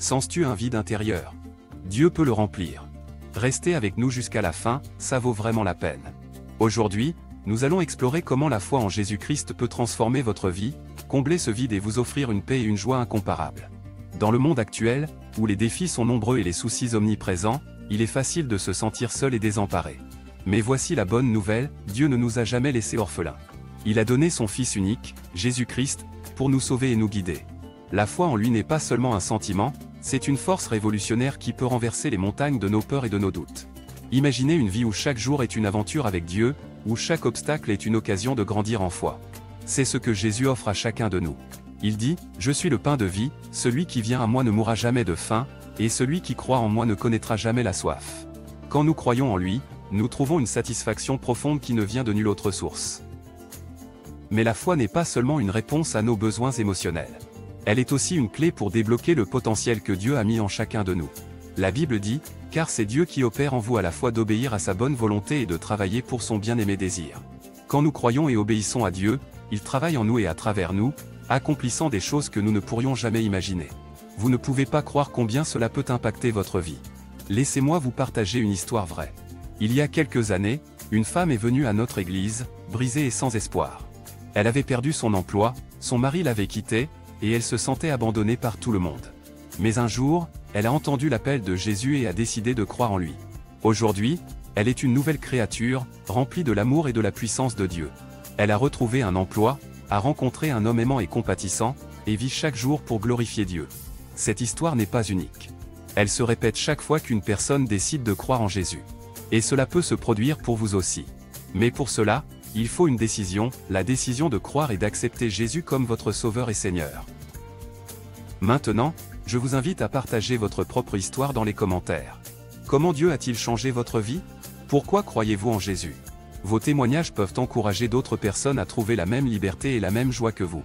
Sens-tu un vide intérieur? Dieu peut le remplir. Restez avec nous jusqu'à la fin, ça vaut vraiment la peine. Aujourd'hui, nous allons explorer comment la foi en Jésus-Christ peut transformer votre vie, combler ce vide et vous offrir une paix et une joie incomparables. Dans le monde actuel, où les défis sont nombreux et les soucis omniprésents, il est facile de se sentir seul et désemparé. Mais voici la bonne nouvelle, Dieu ne nous a jamais laissés orphelins. Il a donné son Fils unique, Jésus-Christ, pour nous sauver et nous guider. La foi en lui n'est pas seulement un sentiment, c'est une force révolutionnaire qui peut renverser les montagnes de nos peurs et de nos doutes. Imaginez une vie où chaque jour est une aventure avec Dieu, où chaque obstacle est une occasion de grandir en foi. C'est ce que Jésus offre à chacun de nous. Il dit, « Je suis le pain de vie, celui qui vient à moi ne mourra jamais de faim, et celui qui croit en moi ne connaîtra jamais la soif. » Quand nous croyons en lui, nous trouvons une satisfaction profonde qui ne vient de nulle autre source. Mais la foi n'est pas seulement une réponse à nos besoins émotionnels. Elle est aussi une clé pour débloquer le potentiel que Dieu a mis en chacun de nous. La Bible dit, « Car c'est Dieu qui opère en vous à la fois d'obéir à sa bonne volonté et de travailler pour son bien-aimé désir. » Quand nous croyons et obéissons à Dieu, il travaille en nous et à travers nous, accomplissant des choses que nous ne pourrions jamais imaginer. Vous ne pouvez pas croire combien cela peut impacter votre vie. Laissez-moi vous partager une histoire vraie. Il y a quelques années, une femme est venue à notre église, brisée et sans espoir. Elle avait perdu son emploi, son mari l'avait quittée, et elle se sentait abandonnée par tout le monde. Mais un jour, elle a entendu l'appel de Jésus et a décidé de croire en lui. Aujourd'hui, elle est une nouvelle créature, remplie de l'amour et de la puissance de Dieu. Elle a retrouvé un emploi, a rencontré un homme aimant et compatissant, et vit chaque jour pour glorifier Dieu. Cette histoire n'est pas unique. Elle se répète chaque fois qu'une personne décide de croire en Jésus. Et cela peut se produire pour vous aussi. Mais pour cela, il faut une décision, la décision de croire et d'accepter Jésus comme votre Sauveur et Seigneur. Maintenant, je vous invite à partager votre propre histoire dans les commentaires. Comment Dieu a-t-il changé votre vie? Pourquoi croyez-vous en Jésus? Vos témoignages peuvent encourager d'autres personnes à trouver la même liberté et la même joie que vous.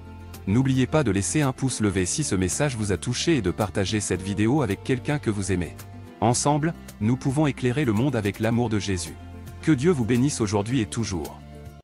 N'oubliez pas de laisser un pouce levé si ce message vous a touché et de partager cette vidéo avec quelqu'un que vous aimez. Ensemble, nous pouvons éclairer le monde avec l'amour de Jésus. Que Dieu vous bénisse aujourd'hui et toujours.